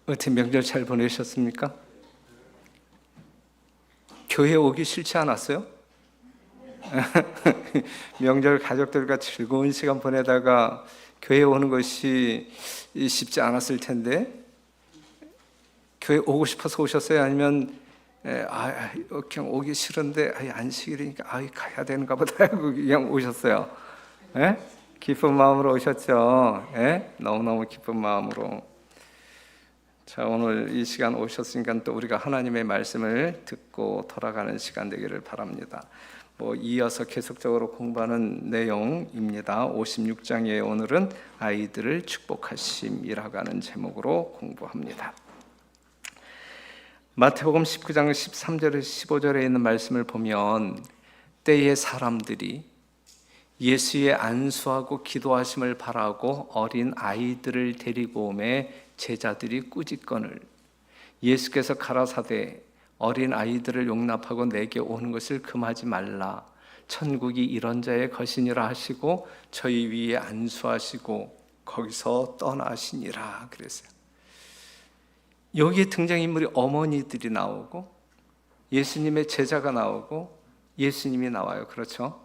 어떻게 명절 잘 보내셨습니까? 교회 오기 싫지 않았어요? 명절 가족들과 즐거운 시간 보내다가 교회 오는 것이 쉽지 않았을 텐데, 교회 오고 싶어서 오셨어요? 아니면 그냥 오기 싫은데 안식일이니까 가야 되는가 보다 하고 그냥 오셨어요? 예? 기쁜 마음으로 오셨죠? 예? 너무너무 기쁜 마음으로. 자, 오늘 이 시간 오셨으니까 또 우리가 하나님의 말씀을 듣고 돌아가는 시간 되기를 바랍니다. 이어서 계속적으로 공부하는 내용입니다. 56장에 오늘은 아이들을 축복하심이라고 하는 제목으로 공부합니다. 마태복음 19장 13절에서 15절에 있는 말씀을 보면, 때의 사람들이 예수의 안수하고 기도하심을 바라고 어린 아이들을 데리고 오매 제자들이 꾸짖거늘, 예수께서 가라사대 어린 아이들을 용납하고 내게 오는 것을 금하지 말라. 천국이 이런 자의 것이니라 하시고 저희 위에 안수하시고 거기서 떠나시니라 그랬어요. 여기에 등장인물이 어머니들이 나오고 예수님의 제자가 나오고 예수님이 나와요. 그렇죠?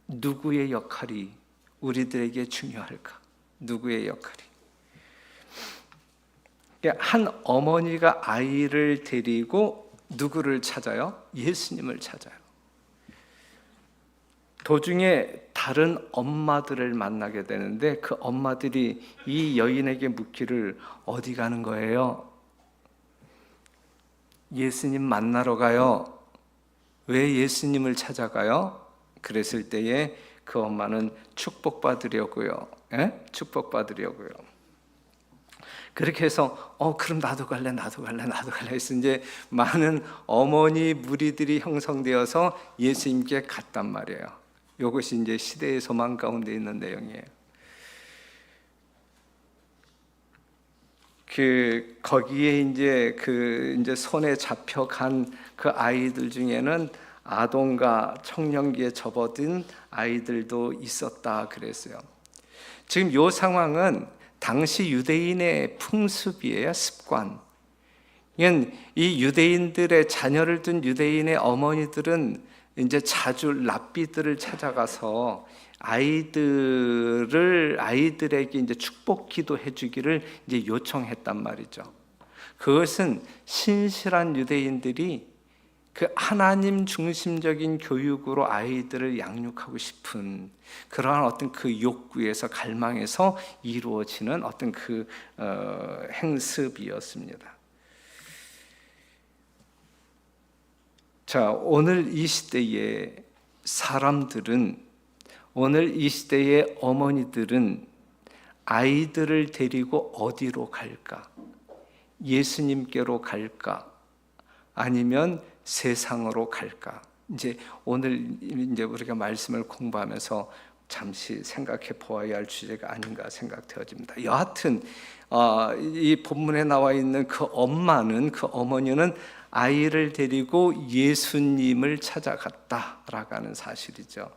누구의 역할이 우리들에게 중요할까? 누구의 역할이? 한 어머니가 아이를 데리고 누구를 찾아요? 예수님을 찾아요. 도중에 다른 엄마들을 만나게 되는데 그 엄마들이 이 여인에게 묻기를, 어디 가는 거예요? 예수님 만나러 가요. 왜 예수님을 찾아가요? 그랬을 때에 그 엄마는 축복받으려고요. 축복받으려고요. 그렇게 해서 그럼 나도 갈래 해서 이제 많은 어머니 무리들이 형성되어서 예수님께 갔단 말이에요. 이것이 이제 시대의 소망 가운데 있는 내용이에요. 거기에 이제 손에 잡혀간 그 아이들 중에는 아동과 청년기에 접어든 아이들도 있었다 그랬어요. 지금 이 상황은 당시 유대인의 풍습이에요, 습관. 이 유대인들의 자녀를 둔 유대인의 어머니들은 이제 자주 랍비들을 찾아가서 아이들에게 이제 축복 기도해 주기를 이제 요청했단 말이죠. 그것은 신실한 유대인들이 그 하나님 중심적인 교육으로 아이들을 양육하고 싶은 그러한 어떤 그 욕구에서 갈망에서 이루어지는 어떤 행습이었습니다. 자, 오늘 이 시대의 사람들은, 오늘 이 시대의 어머니들은 아이들을 데리고 어디로 갈까? 예수님께로 갈까? 아니면 세상으로 갈까? 오늘 우리가 말씀을 공부하면서 잠시 생각해 보아야 할 주제가 아닌가 생각되어집니다. 여하튼 이 본문에 나와 있는 그 어머니는 아이를 데리고 예수님을 찾아갔다라고 하는 사실이죠.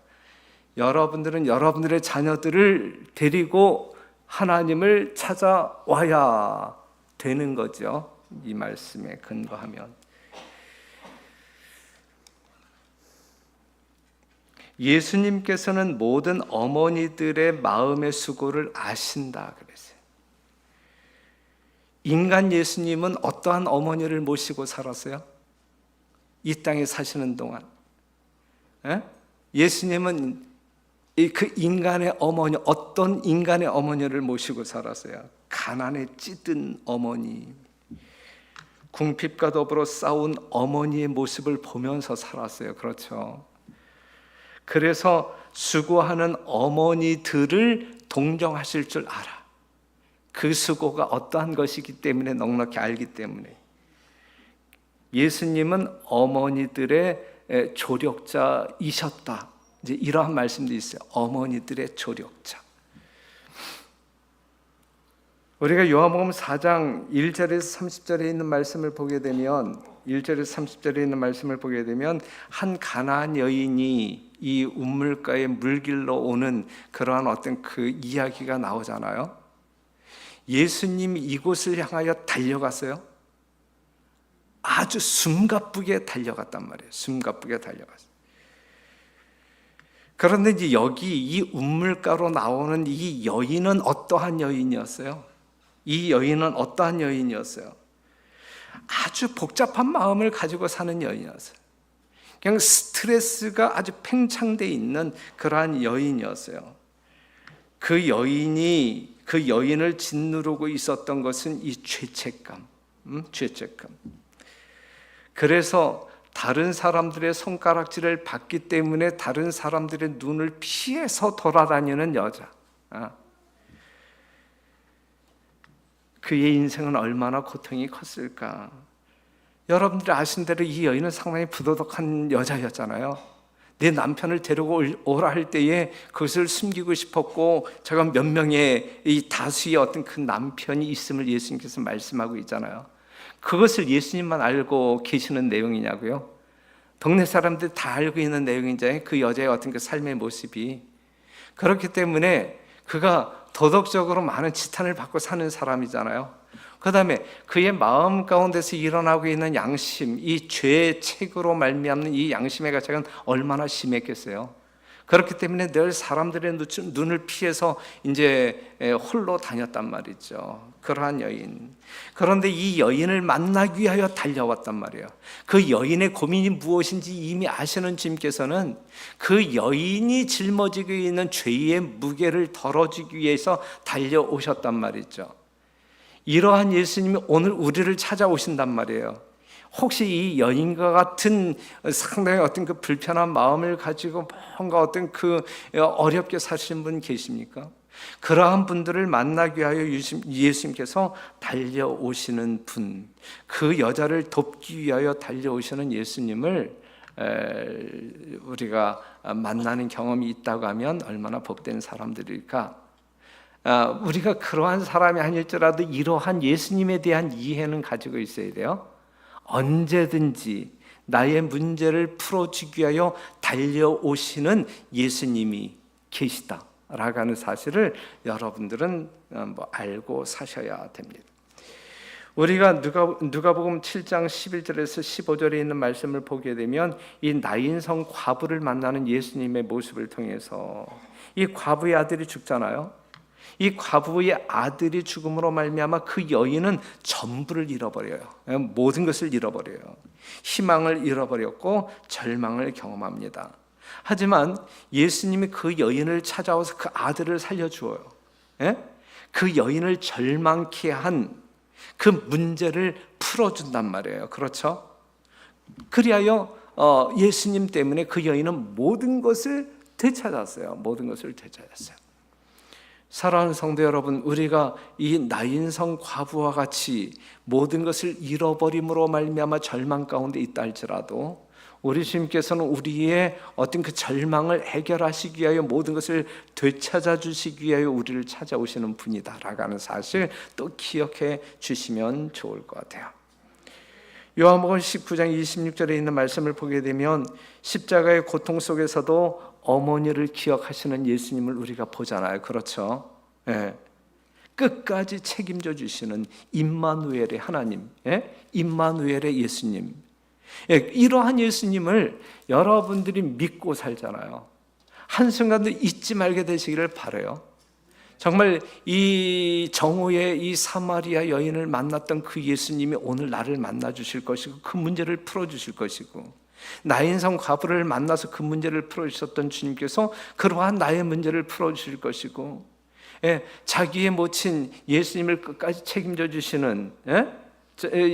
여러분들은 여러분들의 자녀들을 데리고 하나님을 찾아와야 되는 거죠. 이 말씀에 근거하면. 예수님께서는 모든 어머니들의 마음의 수고를 아신다 그랬어요. 인간 예수님은 어떠한 어머니를 모시고 살았어요? 이 땅에 사시는 동안. 예수님은 그 인간의 어머니, 어떤 인간의 어머니를 모시고 살았어요? 가난에 찌든 어머니, 궁핍과 더불어 싸운 어머니의 모습을 보면서 살았어요. 그렇죠? 그래서 수고하는 어머니들을 동정하실 줄 알아. 그 수고가 어떠한 것이기 때문에 넉넉히 알기 때문에. 예수님은 어머니들의 조력자이셨다. 이제 이러한 말씀도 있어요. 어머니들의 조력자. 우리가 요한복음 4장 1절에서 30절에 있는 말씀을 보게 되면, 1절에서 30절에 있는 말씀을 보게 되면 한 가나안 여인이 이 우물가에 물길로 오는 그러한 어떤 그 이야기가 나오잖아요. 예수님이 이곳을 향하여 달려갔어요? 아주 숨가쁘게 달려갔단 말이에요. 숨가쁘게 달려갔어요. 그런데 이제 여기 이 우물가로 나오는 이 여인은 어떠한 여인이었어요? 이 여인은 어떠한 여인이었어요? 아주 복잡한 마음을 가지고 사는 여인이었어요. 그냥 스트레스가 아주 팽창되어 있는 그러한 여인이었어요. 그 여인을 짓누르고 있었던 것은 이 죄책감. 그래서 다른 사람들의 손가락질을 받기 때문에 다른 사람들의 눈을 피해서 돌아다니는 여자. 그의 인생은 얼마나 고통이 컸을까. 여러분들이 아신 대로 이 여인은 상당히 부도덕한 여자였잖아요. 내 남편을 데리고 오라 할 때에 그것을 숨기고 싶었고, 제가 몇 명의 이 다수의 어떤 그 남편이 있음을 예수님께서 말씀하고 있잖아요. 그것을 예수님만 알고 계시는 내용이냐고요? 동네 사람들 다 알고 있는 내용이잖아요. 그 여자의 어떤 그 삶의 모습이. 그렇기 때문에 그가 도덕적으로 많은 지탄을 받고 사는 사람이잖아요. 그 다음에 그의 마음 가운데서 일어나고 있는 양심, 이 죄의 책으로 말미암는 이 양심의 가책은 얼마나 심했겠어요. 그렇기 때문에 늘 사람들의 눈을 피해서 이제 홀로 다녔단 말이죠. 그러한 여인. 그런데 이 여인을 만나기 위하여 달려왔단 말이에요. 그 여인의 고민이 무엇인지 이미 아시는 주님께서는 그 여인이 짊어지고 있는 죄의 무게를 덜어주기 위해서 달려오셨단 말이죠. 이러한 예수님이 오늘 우리를 찾아오신단 말이에요. 혹시 이 여인과 같은 상당히 어떤 그 불편한 마음을 가지고 뭔가 어떤 그 어렵게 사시는 분 계십니까? 그러한 분들을 만나기 위하여 예수님께서 달려오시는 분, 그 여자를 돕기 위하여 달려오시는 예수님을 우리가 만나는 경험이 있다고 하면 얼마나 복된 사람들일까? 우리가 그러한 사람이 아닐지라도 이러한 예수님에 대한 이해는 가지고 있어야 돼요. 언제든지 나의 문제를 풀어주기 위하여 달려오시는 예수님이 계시다라고 하는 사실을 여러분들은 알고 사셔야 됩니다. 우리가 누가복음 7장 11절에서 15절에 있는 말씀을 보게 되면 이 나인성 과부를 만나는 예수님의 모습을 통해서 이 과부의 아들이 죽잖아요. 이 과부의 아들이 죽음으로 말미암아 그 여인은 전부를 잃어버려요. 모든 것을 잃어버려요. 희망을 잃어버렸고 절망을 경험합니다. 하지만 예수님이 그 여인을 찾아와서 그 아들을 살려주어요. 그 여인을 절망케 한 그 문제를 풀어준단 말이에요. 그렇죠? 그리하여 예수님 때문에 그 여인은 모든 것을 되찾았어요. 모든 것을 되찾았어요. 사랑하는 성도 여러분, 우리가 이 나인성 과부와 같이 모든 것을 잃어버림으로 말미암아 절망 가운데 있다 할지라도 우리 주님께서는 우리의 어떤 그 절망을 해결하시기 위하여 모든 것을 되찾아 주시기 위하여 우리를 찾아오시는 분이다라고 하는 사실 또 기억해 주시면 좋을 것 같아요. 요한복음 19장 26절에 있는 말씀을 보게 되면 십자가의 고통 속에서도 어머니를 기억하시는 예수님을 우리가 보잖아요. 그렇죠? 끝까지 책임져 주시는 임마누엘의 하나님, 임마누엘의 예수님. 이러한 예수님을 여러분들이 믿고 살잖아요. 한순간도 잊지 말게 되시기를 바라요. 정말 이 정오의 이 사마리아 여인을 만났던 그 예수님이 오늘 나를 만나 주실 것이고 그 문제를 풀어 주실 것이고, 나인성 과부를 만나서 그 문제를 풀어 주셨던 주님께서 그러한 나의 문제를 풀어 주실 것이고, 자기의 모친 예수님을 끝까지 책임져 주시는,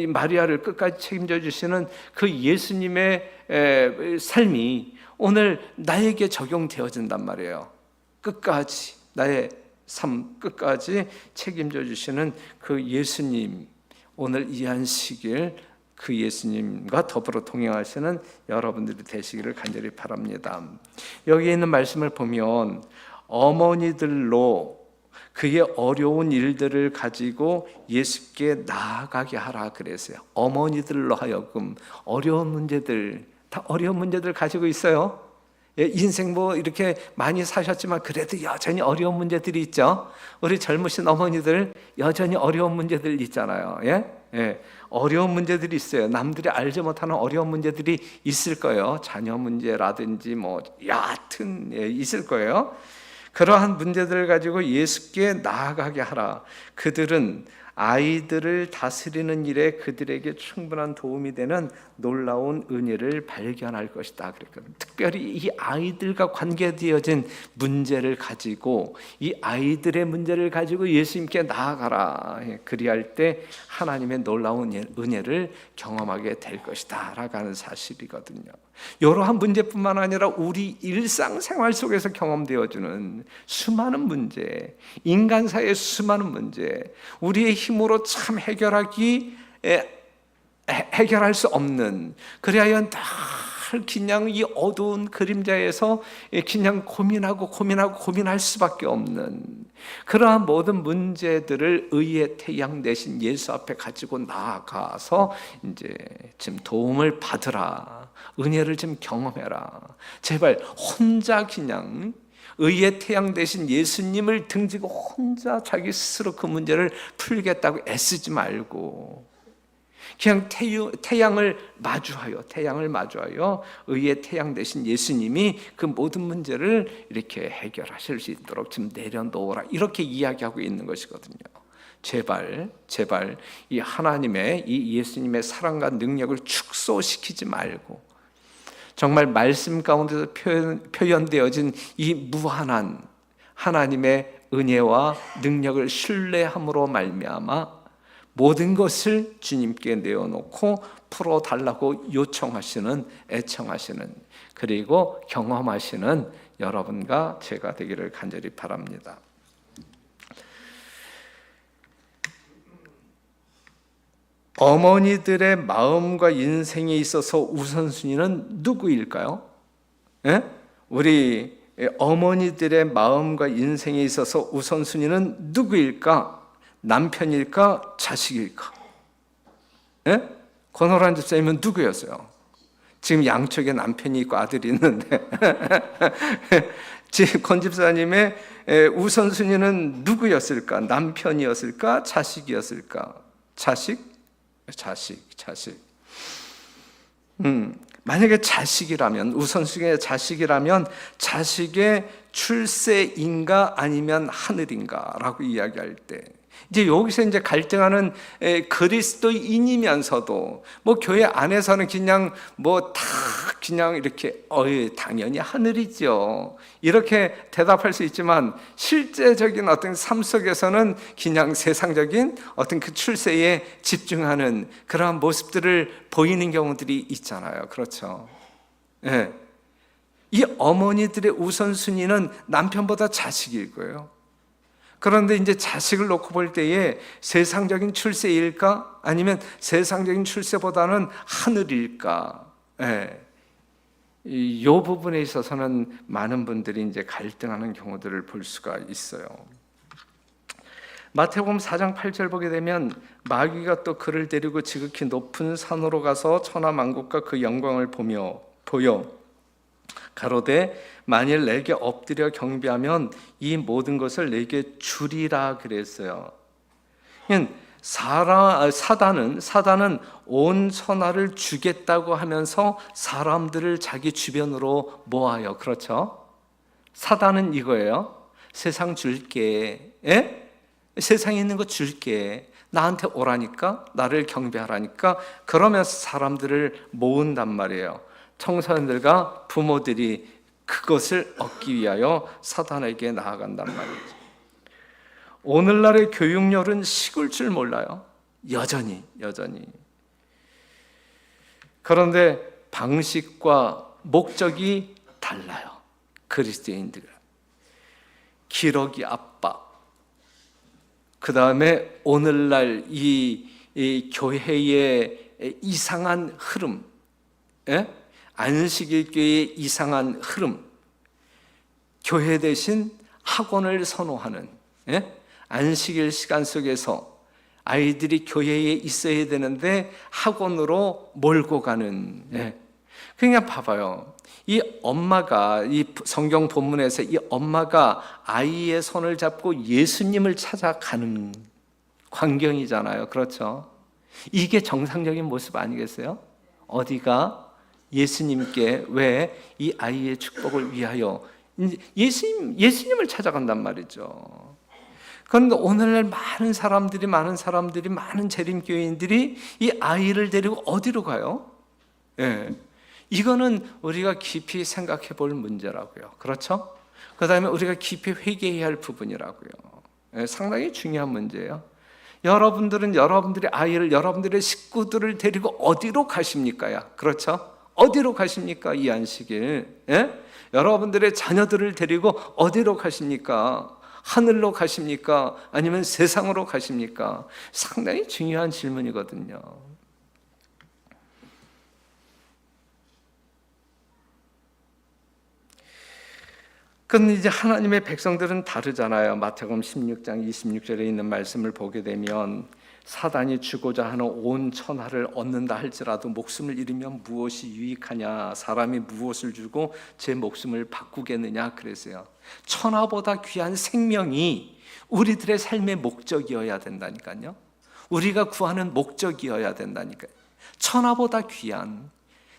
마리아를 끝까지 책임져 주시는 그 예수님의 삶이 오늘 나에게 적용되어진단 말이에요. 끝까지 나의 삶 끝까지 책임져 주시는 그 예수님, 오늘 이 안식일 그 예수님과 더불어 동행하시는 여러분들이 되시기를 간절히 바랍니다. 여기 있는 말씀을 보면 어머니들로 그의 어려운 일들을 가지고 예수께 나아가게 하라 그랬어요. 어머니들로 하여금 어려운 문제들, 다 어려운 문제들 가지고 있어요. 인생 뭐 이렇게 많이 사셨지만 그래도 여전히 어려운 문제들이 있죠. 우리 젊으신 어머니들 여전히 어려운 문제들 있잖아요. 예? 예. 어려운 문제들이 있어요. 남들이 알지 못하는 어려운 문제들이 있을 거예요. 자녀 문제라든지 뭐 여하튼 있을 거예요. 그러한 문제들을 가지고 예수께 나아가게 하라. 그들은 아이들을 다스리는 일에 그들에게 충분한 도움이 되는 놀라운 은혜를 발견할 것이다. 그랬거든요. 특별히 이 아이들과 관계되어진 문제를 가지고 이 아이들의 문제를 가지고 예수님께 나아가라. 그리할 때 하나님의 놀라운 은혜를 경험하게 될 것이다 라고 하는 사실이거든요. 이러한 문제뿐만 아니라 우리 일상생활 속에서 경험되어지는 수많은 문제, 인간사의 수많은 문제, 우리의 힘으로 참 해결할 수 없는, 그리하여 늘 그냥 이 어두운 그림자에서 그냥 고민할 수밖에 없는 그러한 모든 문제들을 의의 태양 되신 예수 앞에 가지고 나아가서 이제 지금 도움을 받으라, 은혜를 좀 경험해라. 제발 혼자 그냥 의의 태양 되신 예수님을 등지고 혼자 자기 스스로 그 문제를 풀겠다고 애쓰지 말고 그냥 태양을 마주하여 의의 태양 되신 예수님이 그 모든 문제를 이렇게 해결하실 수 있도록 좀 내려놓으라, 이렇게 이야기하고 있는 것이거든요. 제발 이 하나님의 이 예수님의 사랑과 능력을 축소시키지 말고 정말 말씀 가운데서 표현되어진 이 무한한 하나님의 은혜와 능력을 신뢰함으로 말미암아 모든 것을 주님께 내어놓고 풀어달라고 요청하시는, 애청하시는, 그리고 경험하시는 여러분과 제가 되기를 간절히 바랍니다. 어머니들의 마음과 인생에 있어서 우선순위는 누구일까요? 예? 우리 어머니들의 마음과 인생에 있어서 우선순위는 누구일까? 남편일까? 자식일까? 예? 권호란 집사님은 누구였어요? 지금 양쪽에 남편이 있고 아들이 있는데 지금 권 집사님의 우선순위는 누구였을까? 남편이었을까? 자식이었을까? 자식. 만약에 자식이라면, 우선순위의 자식이라면 자식의 출세인가 아니면 하늘인가라고 이야기할 때 이제 여기서 이제 갈등하는 그리스도인이면서도 뭐 교회 안에서는 그냥 뭐 다 그냥 이렇게 당연히 하늘이죠 이렇게 대답할 수 있지만 실제적인 어떤 삶 속에서는 그냥 세상적인 어떤 그 출세에 집중하는 그러한 모습들을 보이는 경우들이 있잖아요. 그렇죠? 네. 이 어머니들의 우선순위는 남편보다 자식일 거예요. 그런데 이제 자식을 놓고 볼 때에 세상적인 출세일까? 아니면 세상적인 출세보다는 하늘일까? 이 부분에 있어서는 많은 분들이 이제 갈등하는 경우들을 볼 수가 있어요. 마태복음 4장 8절 보게 되면 마귀가 또 그를 데리고 지극히 높은 산으로 가서 천하 만국과 그 영광을 보여 가로되 만일 내게 엎드려 경배하면 이 모든 것을 내게 주리라 그랬어요. 사단은 온 천하를 주겠다고 하면서 사람들을 자기 주변으로 모아요. 그렇죠? 사단은 이거예요. 세상 줄게. 세상에 있는 거 줄게. 나한테 오라니까, 나를 경배하라니까. 그러면서 사람들을 모은단 말이에요. 청소년들과 부모들이 그것을 얻기 위하여 사단에게 나아간단 말이죠. 오늘날의 교육열은 식을 줄 몰라요. 여전히. 그런데 방식과 목적이 달라요. 그리스도인들. 기러기 압박. 그 다음에 오늘날 이 교회의 이상한 흐름. 안식일교회의 이상한 흐름. 교회 대신 학원을 선호하는. 안식일 시간 속에서 아이들이 교회에 있어야 되는데 학원으로 몰고 가는 그냥 봐봐요. 이 엄마가, 이 성경 본문에서 이 엄마가 아이의 손을 잡고 예수님을 찾아가는 광경이잖아요. 그렇죠? 이게 정상적인 모습 아니겠어요? 어디가 예수님께 왜 이 아이의 축복을 위하여 예수님을 찾아간단 말이죠. 그런데 오늘날 많은 사람들이 많은 재림교인들이 이 아이를 데리고 어디로 가요? 예. 이거는 우리가 깊이 생각해 볼 문제라고요. 그렇죠? 그 다음에 우리가 깊이 회개해야 할 부분이라고요. 예, 상당히 중요한 문제예요. 여러분들은 여러분들의 아이를, 여러분들의 식구들을 데리고 어디로 가십니까? 그렇죠? 어디로 가십니까? 이 안식일. 예? 여러분들의 자녀들을 데리고 어디로 가십니까? 하늘로 가십니까? 아니면 세상으로 가십니까? 상당히 중요한 질문이거든요. 그런데 이제 하나님의 백성들은 다르잖아요. 마태복음 16장 26절에 있는 말씀을 보게 되면 사단이 주고자 하는 온 천하를 얻는다 할지라도 목숨을 잃으면 무엇이 유익하냐? 사람이 무엇을 주고 제 목숨을 바꾸겠느냐? 그랬어요. 천하보다 귀한 생명이 우리들의 삶의 목적이어야 된다니까요. 우리가 구하는 목적이어야 된다니까요. 천하보다 귀한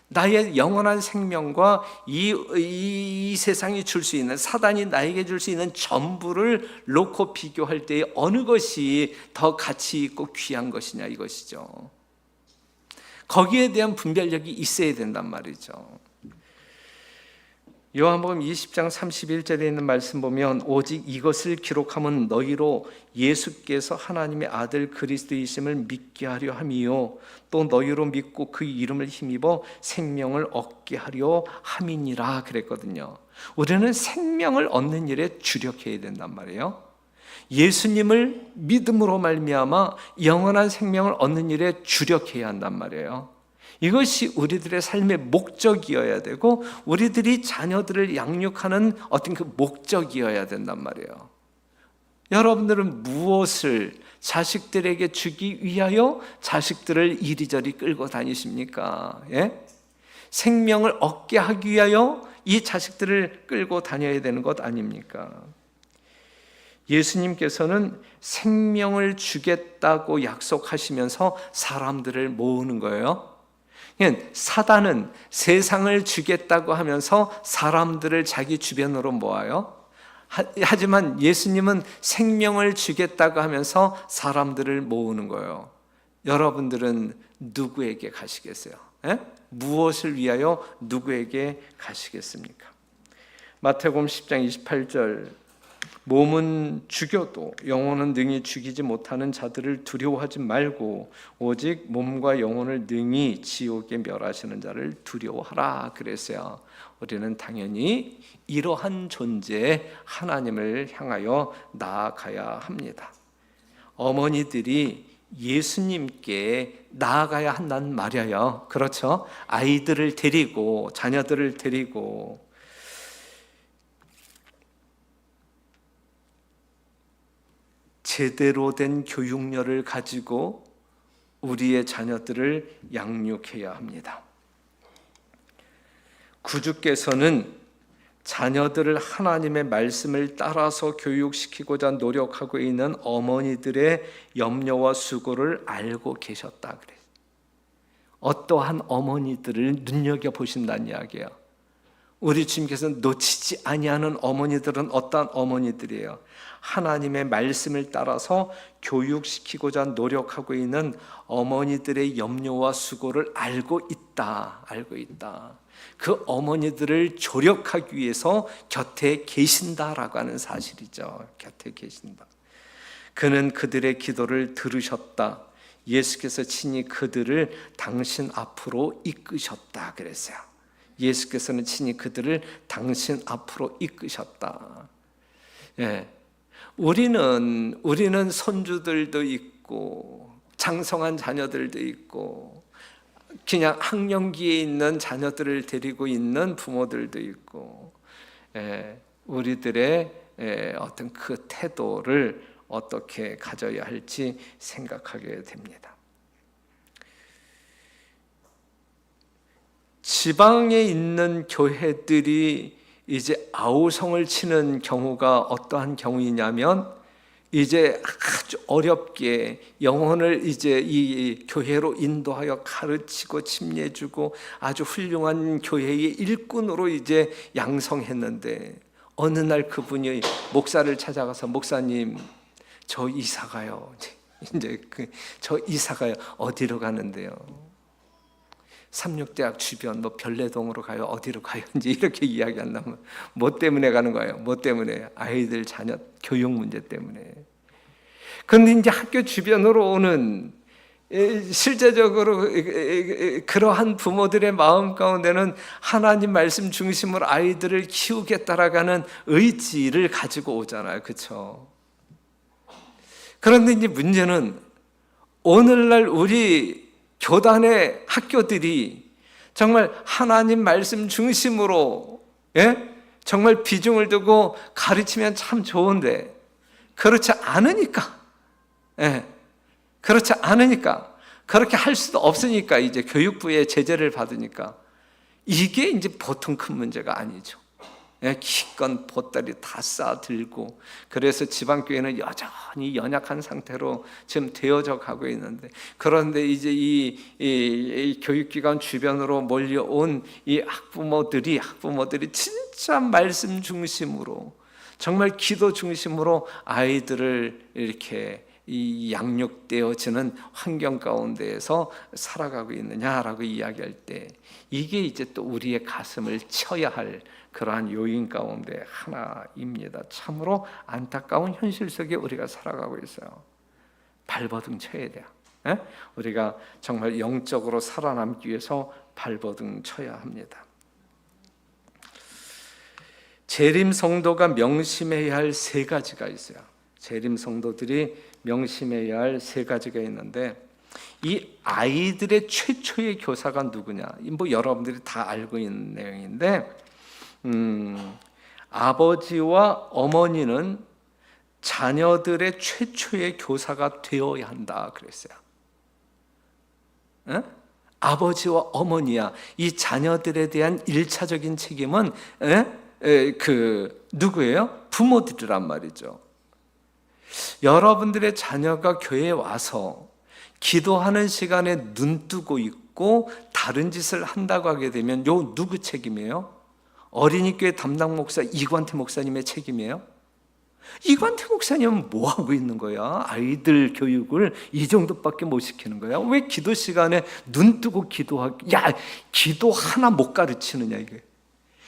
나의 영원한 생명과 이 세상이 줄 수 있는, 사단이 나에게 줄 수 있는 전부를 놓고 비교할 때 어느 것이 더 가치 있고 귀한 것이냐, 이것이죠. 거기에 대한 분별력이 있어야 된단 말이죠. 요한복음 20장 31절에 있는 말씀 보면 오직 이것을 기록함은 너희로 예수께서 하나님의 아들 그리스도이심을 믿게 하려 함이요 또 너희로 믿고 그 이름을 힘입어 생명을 얻게 하려 함이니라 그랬거든요. 우리는 생명을 얻는 일에 주력해야 된단 말이에요. 예수님을 믿음으로 말미암아 영원한 생명을 얻는 일에 주력해야 한단 말이에요. 이것이 우리들의 삶의 목적이어야 되고 우리들이 자녀들을 양육하는 어떤 그 목적이어야 된단 말이에요. 여러분들은 무엇을 자식들에게 주기 위하여 자식들을 이리저리 끌고 다니십니까? 예? 생명을 얻게 하기 위하여 이 자식들을 끌고 다녀야 되는 것 아닙니까? 예수님께서는 생명을 주겠다고 약속하시면서 사람들을 모으는 거예요. 사단은 세상을 주겠다고 하면서 사람들을 자기 주변으로 모아요. 하지만 예수님은 생명을 주겠다고 하면서 사람들을 모으는 거예요. 여러분들은 누구에게 가시겠어요? 에? 무엇을 위하여 누구에게 가시겠습니까? 마태복음 10장 28절 몸은 죽여도 영혼은 능히 죽이지 못하는 자들을 두려워하지 말고 오직 몸과 영혼을 능히 지옥에 멸하시는 자를 두려워하라 그랬어요. 우리는 당연히 이러한 존재 하나님을 향하여 나아가야 합니다. 어머니들이 예수님께 나아가야 한다는 말이에요. 그렇죠? 아이들을 데리고 자녀들을 데리고 제대로 된 교육열을 가지고 우리의 자녀들을 양육해야 합니다. 구주께서는 자녀들을 하나님의 말씀을 따라서 교육시키고자 노력하고 있는 어머니들의 염려와 수고를 알고 계셨다 그래요. 어떠한 어머니들을 눈여겨보신다는 이야기예요. 우리 주님께서 놓치지 아니하는 어머니들은 어떠한 어머니들이에요? 하나님의 말씀을 따라서 교육시키고자 노력하고 있는 어머니들의 염려와 수고를 알고 있다. 그 어머니들을 조력하기 위해서 곁에 계신다라고 하는 사실이죠. 곁에 계신다. 그는 그들의 기도를 들으셨다. 예수께서 친히 그들을 당신 앞으로 이끄셨다 그랬어요. 예수께서는 친히 그들을 당신 앞으로 이끄셨다. 예. 우리는 손주들도 있고 장성한 자녀들도 있고 그냥 학령기에 있는 자녀들을 데리고 있는 부모들도 있고 우리들의 어떤 그 태도를 어떻게 가져야 할지 생각하게 됩니다. 지방에 있는 교회들이 이제 아우성을 치는 경우가 어떠한 경우이냐면, 이제 아주 어렵게 영혼을 이제 이 교회로 인도하여 가르치고 침례주고 아주 훌륭한 교회의 일꾼으로 이제 양성했는데, 어느 날 그분이 목사를 찾아가서, 목사님 저 이사가요. 이제 저 이사가요. 어디로 가는데요? 삼육대학 주변 뭐 별내동으로 가요? 어디로 가요? 이제 이렇게 이야기한다면, 뭐 때문에 가는 거예요? 뭐 때문에? 아이들 자녀 교육 문제 때문에. 그런데 이제 학교 주변으로 오는, 실제적으로 그러한 부모들의 마음 가운데는 하나님 말씀 중심으로 아이들을 키우겠다라는 의지를 가지고 오잖아요. 그렇죠? 그런데 이제 문제는, 오늘날 우리 교단의 학교들이 정말 하나님 말씀 중심으로, 정말 비중을 두고 가르치면 참 좋은데, 그렇지 않으니까, 그렇지 않으니까, 그렇게 할 수도 없으니까, 이제 교육부의 제재를 받으니까, 이게 이제 보통 큰 문제가 아니죠. 기껏 보따리 다 싸들고, 그래서 지방교회는 여전히 연약한 상태로 지금 되어져 가고 있는데, 그런데 이제 이 교육기관 주변으로 몰려온 이 학부모들이 진짜 말씀 중심으로, 정말 기도 중심으로 아이들을 이렇게 이 양육되어지는 환경 가운데에서 살아가고 있느냐라고 이야기할 때, 이게 이제 또 우리의 가슴을 쳐야 할 그러한 요인 가운데 하나입니다. 참으로 안타까운 현실 속에 우리가 살아가고 있어요. 발버둥 쳐야 돼요. 우리가 정말 영적으로 살아남기 위해서 발버둥 쳐야 합니다. 재림 성도가 명심해야 할 세 가지가 있어요. 재림 성도들이 명심해야 할 세 가지가 있는데, 이 아이들의 최초의 교사가 누구냐? 뭐 여러분들이 다 알고 있는 내용인데, 아버지와 어머니는 자녀들의 최초의 교사가 되어야 한다 그랬어요. 아버지와 어머니야. 이 자녀들에 대한 1차적인 책임은 누구예요? 부모들이란 말이죠. 여러분들의 자녀가 교회에 와서 기도하는 시간에 눈뜨고 있고 다른 짓을 한다고 하게 되면 요 누구 책임이에요? 어린이교회 담당 목사 이관태 목사님의 책임이에요? 이관태 목사님은 뭐 하고 있는 거야? 아이들 교육을 이 정도밖에 못 시키는 거야? 왜 기도 시간에 눈뜨고 기도하기? 야, 기도 하나 못 가르치느냐 이게?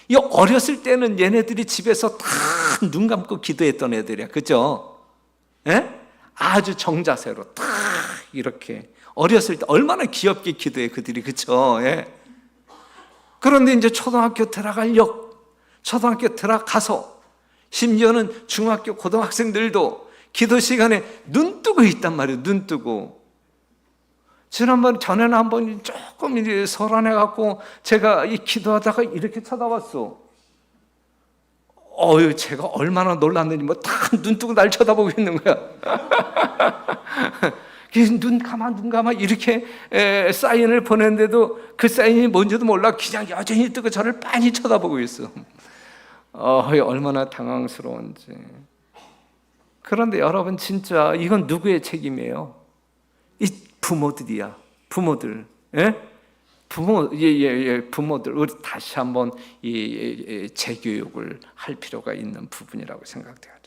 이 어렸을 때는 얘네들이 집에서 다 눈 감고 기도했던 애들이야, 그죠? 아주 정자세로 딱 이렇게 어렸을 때 얼마나 귀엽게 기도해 그들이, 그죠? 그런데 이제 초등학교 들어가서 심지어는 중학교 고등학생들도 기도 시간에 눈 뜨고 있단 말이에요. 눈 뜨고. 지난번 전에는 한번 조금 이제 설안해 갖고 제가 이 기도하다가 이렇게 쳐다봤어. 제가 얼마나 놀랐는지 뭐 다 눈 뜨고 날 쳐다보고 있는 거야. 눈 감아 이렇게 사인을 보냈는데도 그 사인이 뭔지도 몰라 그냥 여전히 뜨고 저를 빤히 쳐다보고 있어. 얼마나 당황스러운지. 그런데 여러분, 진짜 이건 누구의 책임이에요? 이 부모들이야. 부모들. 부모들, 우리 다시 한번 이 재교육을 할 필요가 있는 부분이라고 생각돼요.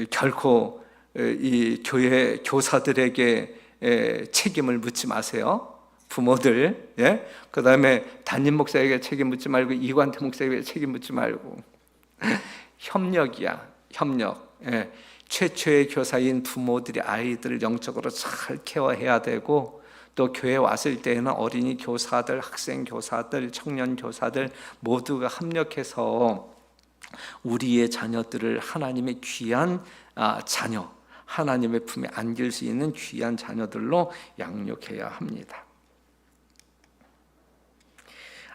결코 이 교회 교사들에게 책임을 묻지 마세요. 부모들, 그 다음에 담임 목사에게 책임 묻지 말고 이관태 목사에게 책임 묻지 말고 협력이야, 협력. 최초의 교사인 부모들이 아이들을 영적으로 잘 케어해야 되고, 또 교회 왔을 때에는 어린이 교사들, 학생 교사들, 청년 교사들 모두가 협력해서 우리의 자녀들을 하나님의 귀한 자녀, 하나님의 품에 안길 수 있는 귀한 자녀들로 양육해야 합니다.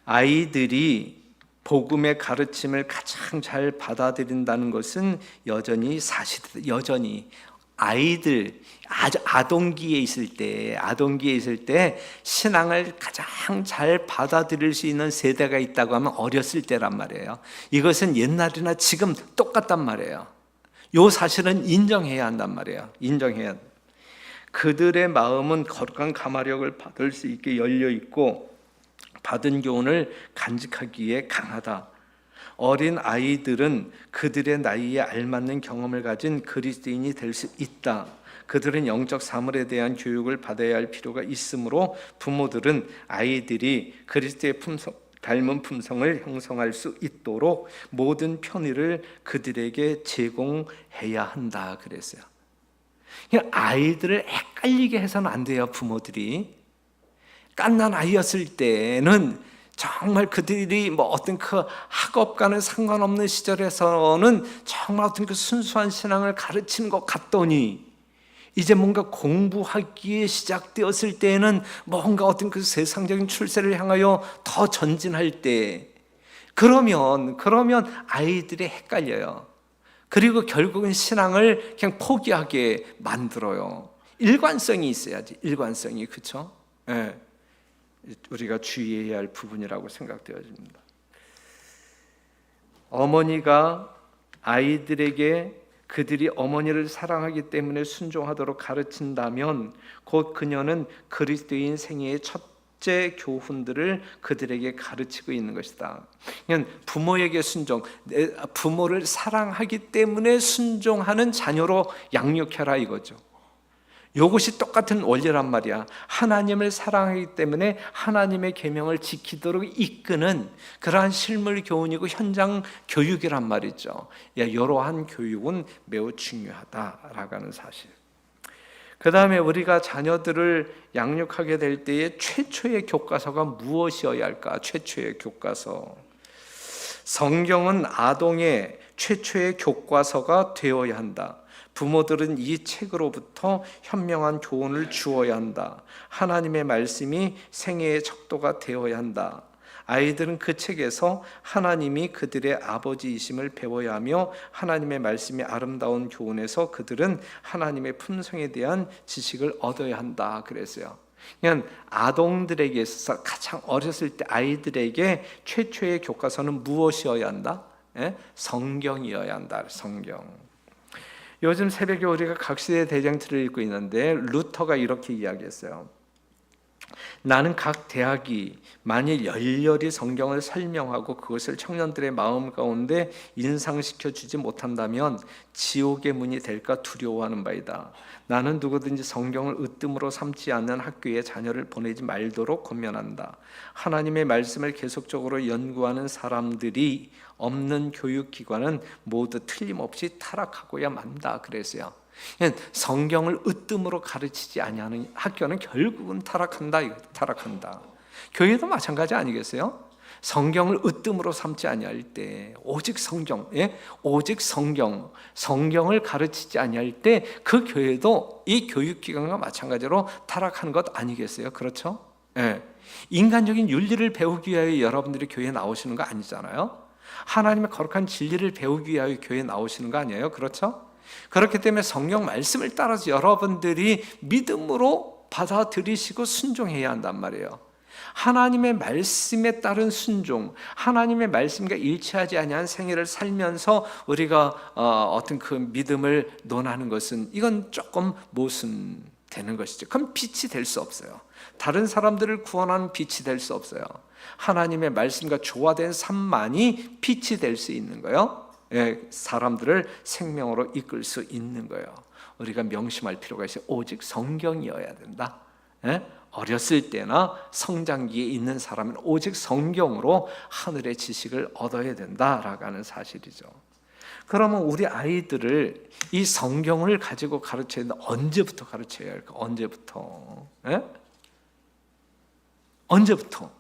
아이들이 복음의 가르침을 가장 잘 받아들인다는 것은 여전히 사실이다. 여전히 아이들 아주 아동기에 있을 때 신앙을 가장 잘 받아들일 수 있는 세대가 있다고 하면 어렸을 때란 말이에요. 이것은 옛날이나 지금 똑같단 말이에요. 이 사실은 인정해야 한단 말이에요. 인정해야 한다. 그들의 마음은 거룩한 가마력을 받을 수 있게 열려 있고 받은 교훈을 간직하기에 강하다. 어린 아이들은 그들의 나이에 알맞는 경험을 가진 그리스도인이 될 수 있다. 그들은 영적 사물에 대한 교육을 받아야 할 필요가 있으므로 부모들은 아이들이 그리스도의 닮은 품성을 형성할 수 있도록 모든 편의를 그들에게 제공해야 한다 그랬어요. 아이들을 헷갈리게 해서는 안 돼요. 부모들이 갓난 아이였을 때는 정말 그들이 어떤 그 학업과는 상관없는 시절에서는 정말 어떤 그 순수한 신앙을 가르치는 것 같더니 이제 뭔가 공부하기에 시작되었을 때에는 뭔가 어떤 그 세상적인 출세를 향하여 더 전진할 때 그러면 아이들이 헷갈려요. 그리고 결국은 신앙을 그냥 포기하게 만들어요. 일관성이 있어야지. 일관성이. 그렇죠? 예. 우리가 주의해야 할 부분이라고 생각되어집니다. 어머니가 아이들에게 그들이 어머니를 사랑하기 때문에 순종하도록 가르친다면 곧 그녀는 그리스도인 생애의 첫째 교훈들을 그들에게 가르치고 있는 것이다. 그냥 부모에게 순종, 부모를 사랑하기 때문에 순종하는 자녀로 양육해라 이거죠. 이것이 똑같은 원리란 말이야. 하나님을 사랑하기 때문에 하나님의 계명을 지키도록 이끄는 그러한 실물 교훈이고 현장 교육이란 말이죠. 이러한 교육은 매우 중요하다라는 사실. 그 다음에 우리가 자녀들을 양육하게 될 때의 최초의 교과서가 무엇이어야 할까? 최초의 교과서. 성경은 아동의 최초의 교과서가 되어야 한다. 부모들은 이 책으로부터 현명한 교훈을 주어야 한다. 하나님의 말씀이 생애의 척도가 되어야 한다. 아이들은 그 책에서 하나님이 그들의 아버지이심을 배워야 하며 하나님의 말씀이 아름다운 교훈에서 그들은 하나님의 품성에 대한 지식을 얻어야 한다 그랬어요. 그냥 아동들에게 있어서 가장 어렸을 때 아이들에게 최초의 교과서는 무엇이어야 한다? 성경이어야 한다. 성경. 요즘 새벽에 우리가 각시대 대쟁투를 읽고 있는데 루터가 이렇게 이야기했어요. 나는 각 대학이 만일 열렬히 성경을 설명하고 그것을 청년들의 마음 가운데 인상시켜 주지 못한다면 지옥의 문이 될까 두려워하는 바이다. 나는 누구든지 성경을 으뜸으로 삼지 않는 학교에 자녀를 보내지 말도록 권면한다. 하나님의 말씀을 계속적으로 연구하는 사람들이 없는 교육기관은 모두 틀림없이 타락하고야 만다 그랬어요. 성경을 으뜸으로 가르치지 아니하는 학교는 결국은 타락한다. 교회도 마찬가지 아니겠어요? 성경을 으뜸으로 삼지 아니할 때 오직 성경, 오직 성경을 가르치지 아니할 때 그 교회도 이 교육기관과 마찬가지로 타락하는 것 아니겠어요? 그렇죠? 인간적인 윤리를 배우기 위하여 여러분들이 교회에 나오시는 거 아니잖아요? 하나님의 거룩한 진리를 배우기 위하여 교회에 나오시는 거 아니에요? 그렇죠? 그렇기 때문에 성경 말씀을 따라서 여러분들이 믿음으로 받아들이시고 순종해야 한단 말이에요. 하나님의 말씀에 따른 순종, 하나님의 말씀과 일치하지 아니한 생애를 살면서 우리가 어떤 그 믿음을 논하는 것은 이건 조금 모순되는 것이죠. 그럼 빛이 될 수 없어요. 다른 사람들을 구원하는 빛이 될 수 없어요. 하나님의 말씀과 조화된 삶만이 빛이 될 수 있는 거예요. 사람들을 생명으로 이끌 수 있는 거예요. 우리가 명심할 필요가 있어요. 오직 성경이어야 된다. 어렸을 때나 성장기에 있는 사람은 오직 성경으로 하늘의 지식을 얻어야 된다라는 사실이죠. 그러면 우리 아이들을 이 성경을 가지고 가르쳐야 된다. 언제부터 가르쳐야 할까? 언제부터? 언제부터?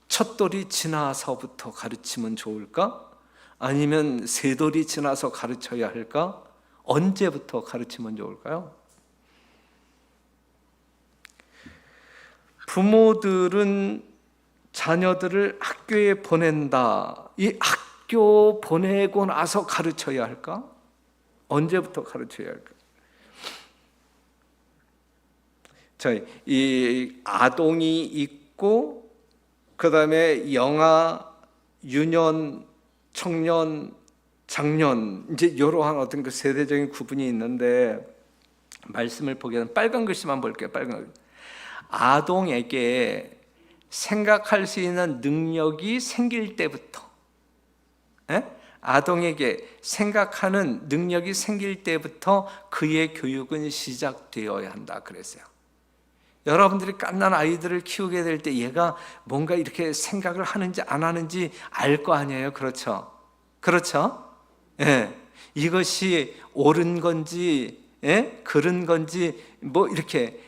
첫돌이 지나서부터 가르치면 좋을까? 아니면 세돌이 지나서 가르쳐야 할까? 언제부터 가르치면 좋을까요? 부모들은 자녀들을 학교에 보낸다. 이 학교 보내고 나서 가르쳐야 할까? 언제부터 가르쳐야 할까? 이 아동이 있고, 그 다음에 영아, 유년, 청년, 장년, 이제 이러한 어떤 그 세대적인 구분이 있는데, 말씀을 보게 되면 빨간 글씨만 볼게요. 빨간 글씨. 아동에게 생각할 수 있는 능력이 생길 때부터, 아동에게 생각하는 능력이 생길 때부터 그의 교육은 시작되어야 한다 그랬어요. 여러분들이 갓난 아이들을 키우게 될 때 얘가 뭔가 이렇게 생각을 하는지 안 하는지 알 거 아니에요. 그렇죠? 그렇죠? 예. 이것이 옳은 건지, 그른 건지, 뭐 이렇게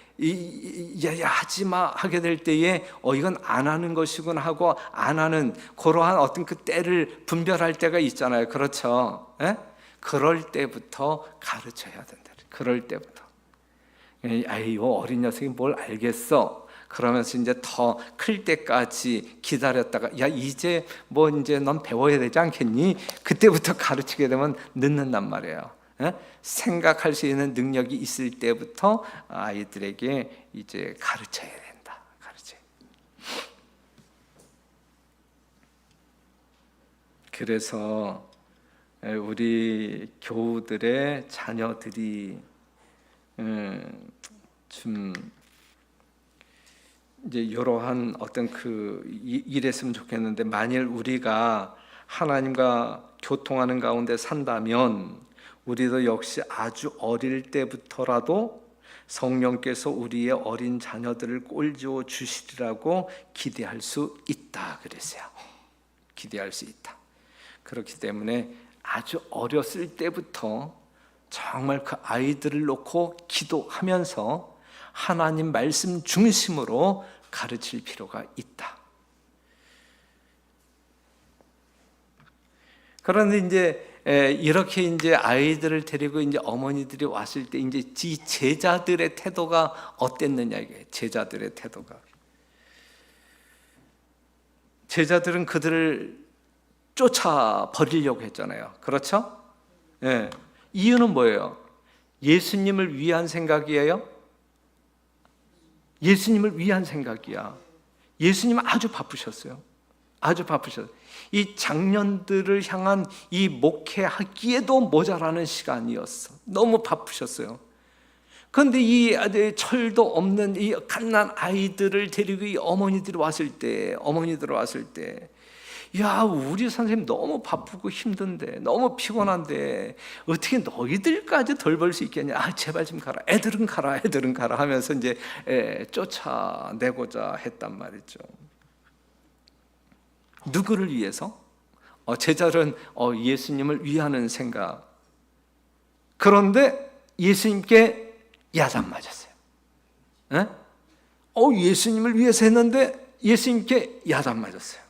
야 하지 마 하게 될 때에 이건 안 하는 것이구나 하고 안 하는 그러한 어떤 그 때를 분별할 때가 있잖아요. 그렇죠? 그럴 때부터 가르쳐야 된다. 그럴 때부터. 아이 어린 녀석이 뭘 알겠어. 그러면서 이제 더 클 때까지 기다렸다가 야 이제 뭐 이제 넌 배워야 되지 않겠니? 그때부터 가르치게 되면 늦는단 말이에요. 생각할 수 있는 능력이 있을 때부터 아이들에게 이제 가르쳐야 된다. 가르쳐. 그래서 우리 교우들의 자녀들이 좀 이제 이러한 어떤 그 일했으면 좋겠는데, 만일 우리가 하나님과 교통하는 가운데 산다면 우리도 역시 아주 어릴 때부터라도 성령께서 우리의 어린 자녀들을 꼴지어 주시리라고 기대할 수 있다 그랬어요. 기대할 수 있다. 그렇기 때문에 아주 어렸을 때부터 정말 그 아이들을 놓고 기도하면서 하나님 말씀 중심으로 가르칠 필요가 있다. 그런데 이제 이렇게 이제 아이들을 데리고 이제 어머니들이 왔을 때 이제 제자들의 태도가 어땠느냐 이게. 제자들의 태도가. 제자들은 그들을 쫓아 버리려고 했잖아요. 그렇죠? 예. 이유는 뭐예요? 예수님을 위한 생각이에요? 예수님을 위한 생각이야. 예수님은 아주 바쁘셨어요. 아주 바쁘셨어요. 이 장년들을 향한 이 목회하기에도 모자라는 시간이었어. 너무 바쁘셨어요. 그런데 이 철도 없는 이 갓난 아이들을 데리고 이 어머니들이 왔을 때, 야, 우리 선생님 너무 바쁘고 힘든데, 너무 피곤한데 어떻게 너희들까지 덜 벌 수 있겠냐? 아, 제발 좀 가라. 애들은 가라 하면서 이제 쫓아내고자 했단 말이죠. 누구를 위해서? 제자들은 예수님을 위하는 생각. 그런데 예수님께 야단 맞았어요. 예수님을 위해서 했는데 예수님께 야단 맞았어요.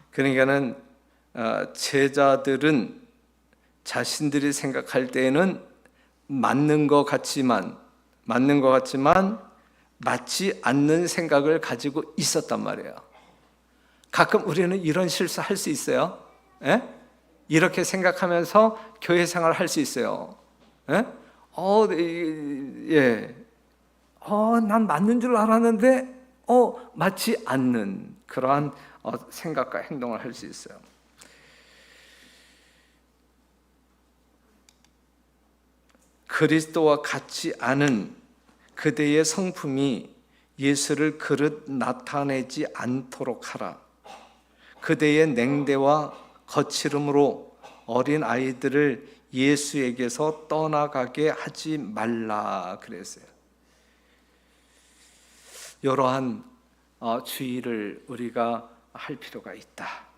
그러니까는 제자들은 자신들이 생각할 때에는 맞는 것 같지만 맞지 않는 생각을 가지고 있었단 말이에요. 가끔 우리는 이런 실수할 수 있어요. 이렇게 생각하면서 교회 생활을 할 수 있어요. 난 맞는 줄 알았는데 맞지 않는 그러한 생각과 행동을 할 수 있어요. 그리스도와 같지 않은 그대의 성품이 예수를 그릇 나타내지 않도록 하라. 그대의 냉대와 거칠음으로 어린 아이들을 예수에게서 떠나가게 하지 말라 그랬어요. 이러한 주의를 우리가 할 필요가 있다.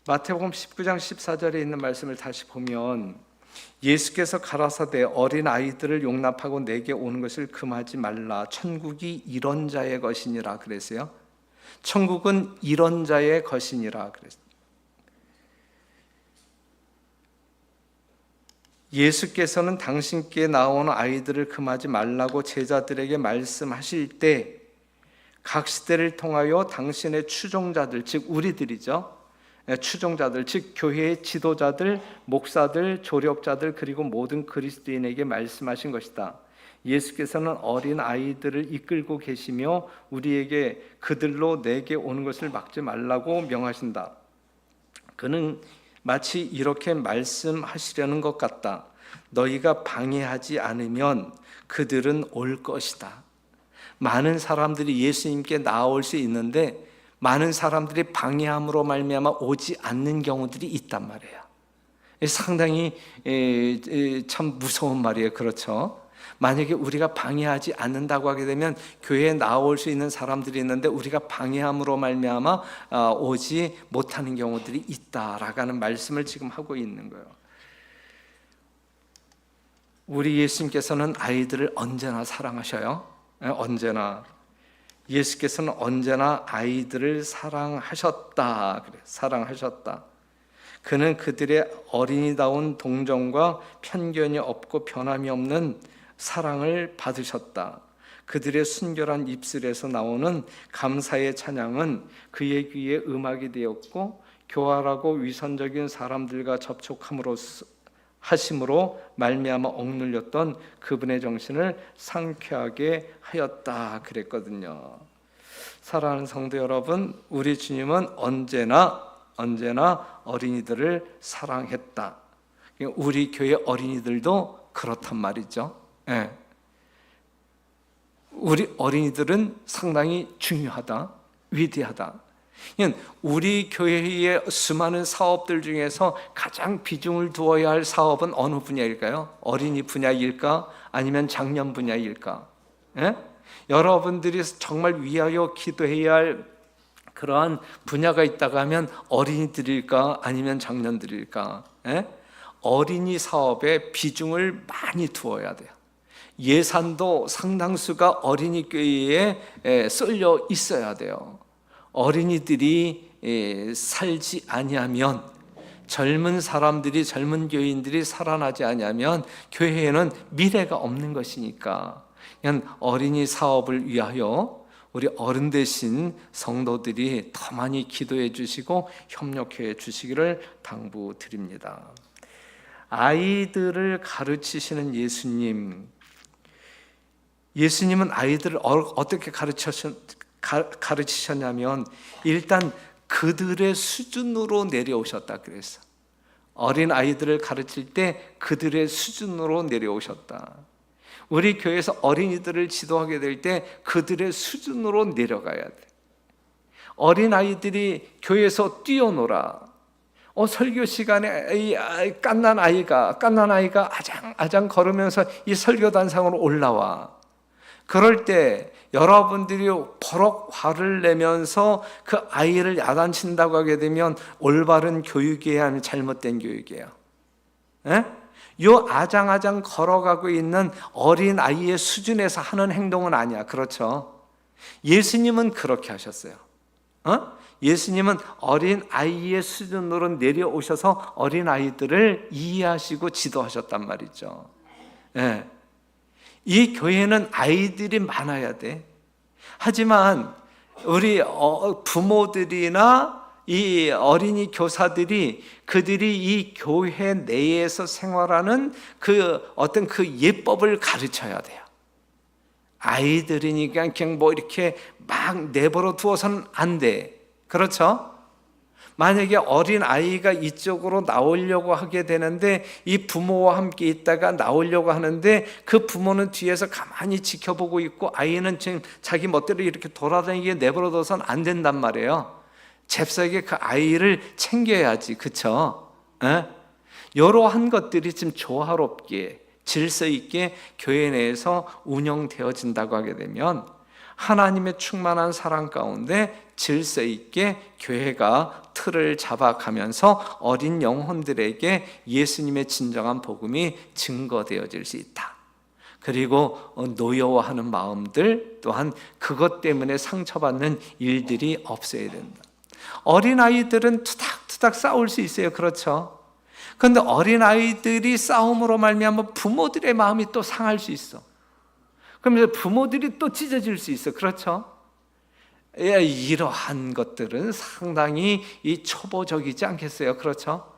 마태복음 19장 14절에 있는 말씀을 다시 보면 예수께서 가라사대 어린 아이들을 용납하고 내게 오는 것을 금하지 말라. 천국이 이런 자의 것이니라 그랬어요. 천국은 이런 자의 것이니라 그랬어요. 예수께서는 당신께 나오는 아이들을 금하지 말라고 제자들에게 말씀하실 때 각 시대를 통하여 당신의 추종자들, 즉 우리들이죠. 추종자들, 즉 교회의 지도자들, 목사들, 조력자들, 그리고 모든 그리스도인에게 말씀하신 것이다. 예수께서는 어린 아이들을 이끌고 계시며 우리에게 그들로 내게 오는 것을 막지 말라고 명하신다. 그는 마치 이렇게 말씀하시려는 것 같다. 너희가 방해하지 않으면 그들은 올 것이다. 많은 사람들이 예수님께 나아올 수 있는데 많은 사람들이 방해함으로 말미암아 오지 않는 경우들이 있단 말이에요. 상당히 참 무서운 말이에요. 그렇죠? 만약에 우리가 방해하지 않는다고 하게 되면 교회에 나올 수 있는 사람들이 있는데 우리가 방해함으로 말미암아 오지 못하는 경우들이 있다라고 하는 말씀을 지금 하고 있는 거예요. 우리 예수님께서는 아이들을 언제나 사랑하셔요. 언제나. 예수께서는 언제나 아이들을 사랑하셨다. 그래, 사랑하셨다. 그는 그들의 어린이다운 동정과 편견이 없고 변함이 없는 사랑을 받으셨다. 그들의 순결한 입술에서 나오는 감사의 찬양은 그의 귀에 음악이 되었고 교활하고 위선적인 사람들과 하심으로 말미암아 억눌렸던 그분의 정신을 상쾌하게 하였다 그랬거든요. 사랑하는 성도 여러분, 우리 주님은 언제나 어린이들을 사랑했다. 우리 교회 어린이들도 그렇단 말이죠. 네. 우리 어린이들은 상당히 중요하다, 위대하다. 우리 교회의 수많은 사업들 중에서 가장 비중을 두어야 할 사업은 어느 분야일까요? 어린이 분야일까? 아니면 장년 분야일까? 예? 여러분들이 정말 위하여 기도해야 할 그러한 분야가 있다고 하면 어린이들일까? 아니면 장년들일까? 예? 어린이 사업에 비중을 많이 두어야 돼요. 예산도 상당수가 어린이 교회에 쏠려 있어야 돼요. 어린이들이 살지 아니하면, 젊은 사람들이, 젊은 교인들이 살아나지 아니하면 교회에는 미래가 없는 것이니까 그냥 어린이 사업을 위하여 우리 어른 되신 성도들이 더 많이 기도해 주시고 협력해 주시기를 당부드립니다. 아이들을 가르치시는 예수님은 아이들을 어떻게 가르치셨냐면 일단 그들의 수준으로 내려오셨다 그랬어. 어린 아이들을 가르칠 때 그들의 수준으로 내려오셨다. 우리 교회에서 어린이들을 지도하게 될 때 그들의 수준으로 내려가야 돼. 어린 아이들이 교회에서 뛰어놀아. 설교 시간에 깐난 아이가 아장 걸으면서 이 설교단상으로 올라와. 그럴 때 여러분들이 버럭 화를 내면서 그 아이를 야단친다고 하게 되면 올바른 교육이에요, 아니면 잘못된 교육이에요? 요 아장아장 걸어가고 있는 어린 아이의 수준에서 하는 행동은 아니야. 그렇죠? 예수님은 그렇게 하셨어요. 예수님은 어린 아이의 수준으로 내려오셔서 어린 아이들을 이해하시고 지도하셨단 말이죠. 이 교회는 아이들이 많아야 돼. 하지만 우리 부모들이나 이 어린이 교사들이 그들이 이 교회 내에서 생활하는 어떤 예법을 가르쳐야 돼요. 아이들이니까 그냥 이렇게 막 내버려 두어서는 안 돼. 그렇죠? 만약에 어린 아이가 이쪽으로 나오려고 하게 되는데 이 부모와 함께 있다가 나오려고 하는데 그 부모는 뒤에서 가만히 지켜보고 있고 아이는 지금 자기 멋대로 이렇게 돌아다니게 내버려둬서는 안 된단 말이에요. 잽싸게 그 아이를 챙겨야지. 그렇죠? 이러한 것들이 좀 조화롭게 질서 있게 교회 내에서 운영되어진다고 하게 되면 하나님의 충만한 사랑 가운데 질서 있게 교회가 틀을 잡아가면서 어린 영혼들에게 예수님의 진정한 복음이 증거되어질 수 있다. 그리고 노여워하는 마음들 또한 그것 때문에 상처받는 일들이 없어야 된다. 어린아이들은 투닥투닥 싸울 수 있어요. 그렇죠? 그런데 어린아이들이 싸움으로 말미암아 부모들의 마음이 또 상할 수 있어. 그러면서 부모들이 또 찢어질 수 있어. 그렇죠? 이러한 것들은 상당히 이 초보적이지 않겠어요? 그렇죠?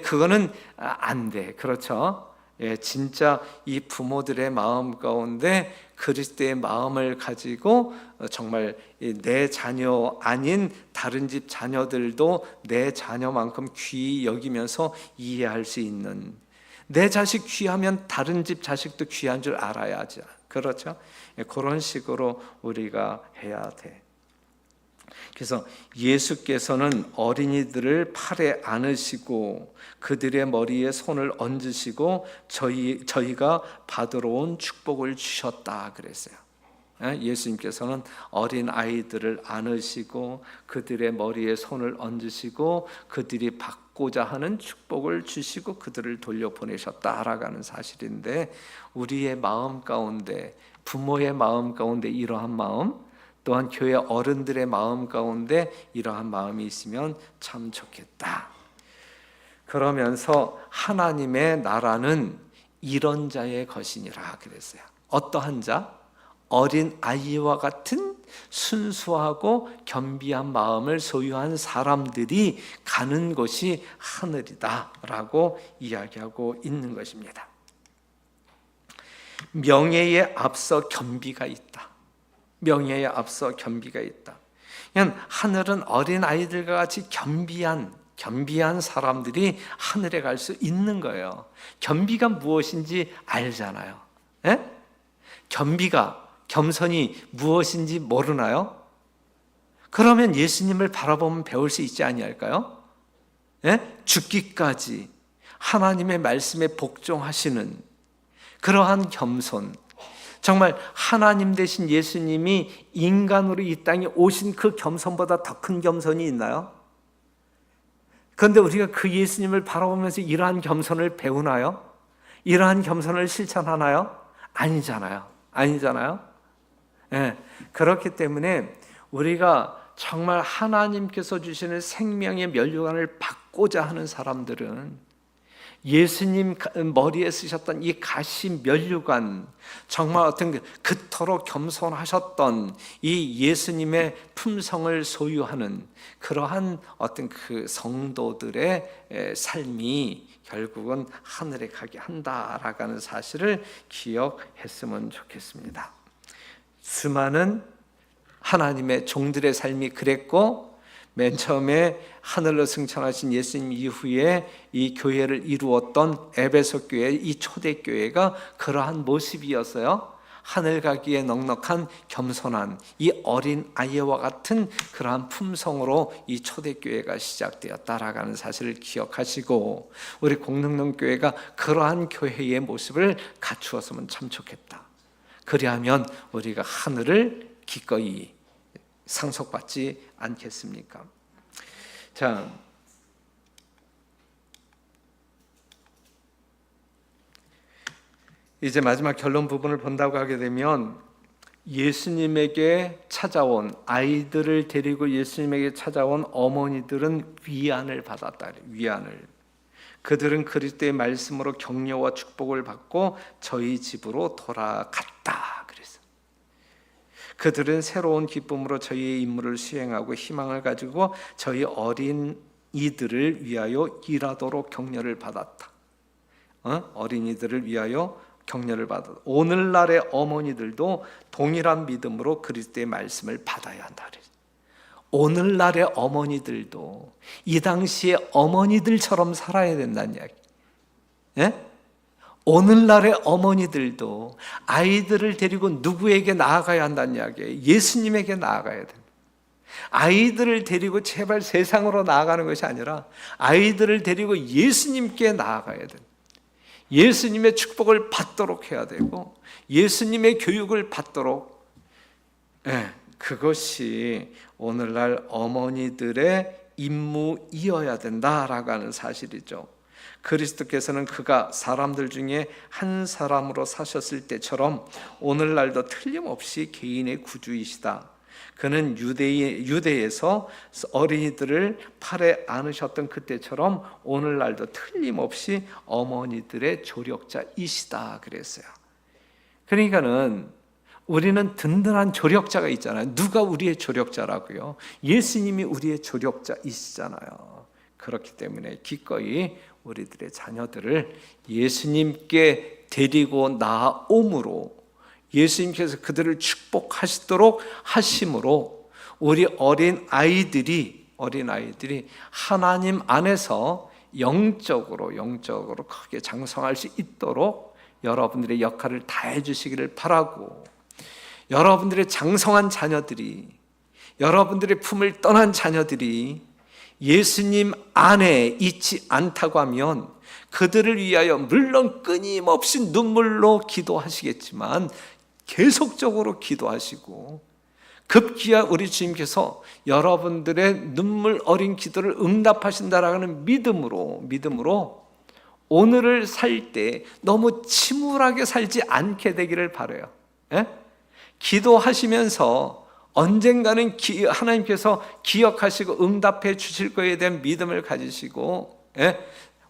그거는 안 돼. 그렇죠? 진짜 이 부모들의 마음 가운데 그리스도의 마음을 가지고 정말 내 자녀 아닌 다른 집 자녀들도 내 자녀만큼 귀히 여기면서 이해할 수 있는, 내 자식 귀하면 다른 집 자식도 귀한 줄 알아야지. 그렇죠? 그런 식으로 우리가 해야 돼. 그래서 예수께서는 어린이들을 팔에 안으시고 그들의 머리에 손을 얹으시고 저희가 받으러 온 축복을 주셨다 그랬어요. 예수님께서는 어린 아이들을 안으시고 그들의 머리에 손을 얹으시고 그들이 받고자 하는 축복을 주시고 그들을 돌려보내셨다라고 하는 사실인데, 우리의 마음 가운데, 부모의 마음 가운데 이러한 마음, 또한 교회 어른들의 마음 가운데 이러한 마음이 있으면 참 좋겠다. 그러면서 하나님의 나라는 이런 자의 것이니라 그랬어요. 어떠한 자? 어린 아이와 같은 순수하고 겸비한 마음을 소유한 사람들이 가는 곳이 하늘이다 라고 이야기하고 있는 것입니다. 명예에 앞서 겸비가 있다. 명예에 앞서 겸비가 있다. 그냥 하늘은 어린 아이들과 같이 겸비한 사람들이 하늘에 갈 수 있는 거예요. 겸비가 무엇인지 알잖아요. 겸손이 무엇인지 모르나요? 그러면 예수님을 바라보면 배울 수 있지 아니할까요? 죽기까지 하나님의 말씀에 복종하시는 그러한 겸손, 정말 하나님 되신 예수님이 인간으로 이 땅에 오신 그 겸손보다 더 큰 겸손이 있나요? 그런데 우리가 그 예수님을 바라보면서 이러한 겸손을 배우나요? 이러한 겸손을 실천하나요? 아니잖아요. 그렇기 때문에 우리가 정말 하나님께서 주시는 생명의 면류관을 받고자 하는 사람들은 예수님 머리에 쓰셨던 이 가시 면류관, 정말 어떤 그토록 겸손하셨던 이 예수님의 품성을 소유하는 그러한 어떤 그 성도들의 삶이 결국은 하늘에 가게 한다라고 하는 사실을 기억했으면 좋겠습니다. 수많은 하나님의 종들의 삶이 그랬고, 맨 처음에 하늘로 승천하신 예수님 이후에 이 교회를 이루었던 에베소 교회, 이 초대교회가 그러한 모습이었어요. 하늘 가기에 넉넉한 겸손한 이 어린 아이와 같은 그러한 품성으로 이 초대교회가 시작되었다라고 하는 사실을 기억하시고, 우리 공릉동교회가 그러한 교회의 모습을 갖추었으면 참 좋겠다. 그리하면 우리가 하늘을 기꺼이 상속받지 않겠습니까? 자, 이제 마지막 결론 부분을 본다고 하게 되면, 예수님에게 찾아온 아이들을 데리고 예수님에게 찾아온 어머니들은 위안을 받았다. 위안을. 그들은 그리스도의 말씀으로 격려와 축복을 받고 저희 집으로 돌아갔다. 그들은 새로운 기쁨으로 저희의 임무를 수행하고 희망을 가지고 저희 어린 이들을 위하여 일하도록 격려를 받았다. 어린이들을 위하여 격려를 받았다. 오늘날의 어머니들도 동일한 믿음으로 그리스도의 말씀을 받아야 한다. 오늘날의 어머니들도 이 당시의 어머니들처럼 살아야 된다는 이야기. 오늘날의 어머니들도 아이들을 데리고 누구에게 나아가야 한다는 이야기예요. 예수님에게 나아가야 됩니다. 아이들을 데리고 제발 세상으로 나아가는 것이 아니라 아이들을 데리고 예수님께 나아가야 됩니다. 예수님의 축복을 받도록 해야 되고 예수님의 교육을 받도록, 그것이 오늘날 어머니들의 임무이어야 된다라고 하는 사실이죠. 그리스도께서는 그가 사람들 중에 한 사람으로 사셨을 때처럼 오늘날도 틀림없이 개인의 구주이시다. 그는 유대에서 어린이들을 팔에 안으셨던 그때처럼 오늘날도 틀림없이 어머니들의 조력자이시다 그랬어요. 그러니까는 우리는 든든한 조력자가 있잖아요. 누가 우리의 조력자라고요? 예수님이 우리의 조력자이시잖아요. 그렇기 때문에 기꺼이 우리들의 자녀들을 예수님께 데리고 나옴으로, 예수님께서 그들을 축복하시도록 하심으로 우리 어린 아이들이 하나님 안에서 영적으로 크게 장성할 수 있도록 여러분들의 역할을 다해 주시기를 바라고, 여러분들의 장성한 자녀들이, 여러분들의 품을 떠난 자녀들이 예수님 안에 있지 않다고 하면 그들을 위하여 물론 끊임없이 눈물로 기도하시겠지만 계속적으로 기도하시고, 급기야 우리 주님께서 여러분들의 눈물 어린 기도를 응답하신다라는 믿음으로 오늘을 살 때 너무 침울하게 살지 않게 되기를 바라요. 기도하시면서 언젠가는 하나님께서 기억하시고 응답해 주실 것에 대한 믿음을 가지시고,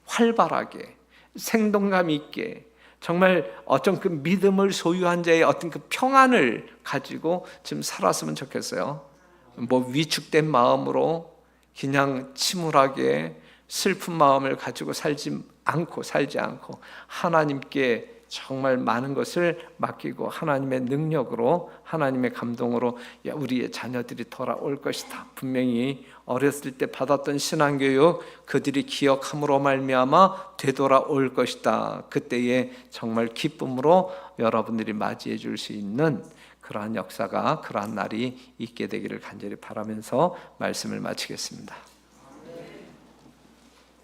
활발하게 생동감 있게 정말 어떤 그 믿음을 소유한 자의 어떤 그 평안을 가지고 좀 살았으면 좋겠어요. 뭐 위축된 마음으로 그냥 침울하게 슬픈 마음을 가지고 살지 않고 하나님께 정말 많은 것을 맡기고 하나님의 능력으로, 하나님의 감동으로 우리의 자녀들이 돌아올 것이다. 분명히 어렸을 때 받았던 신앙교육 그들이 기억함으로 말미암아 되돌아올 것이다. 그때에 정말 기쁨으로 여러분들이 맞이해 줄 수 있는 그러한 역사가, 그러한 날이 있게 되기를 간절히 바라면서 말씀을 마치겠습니다.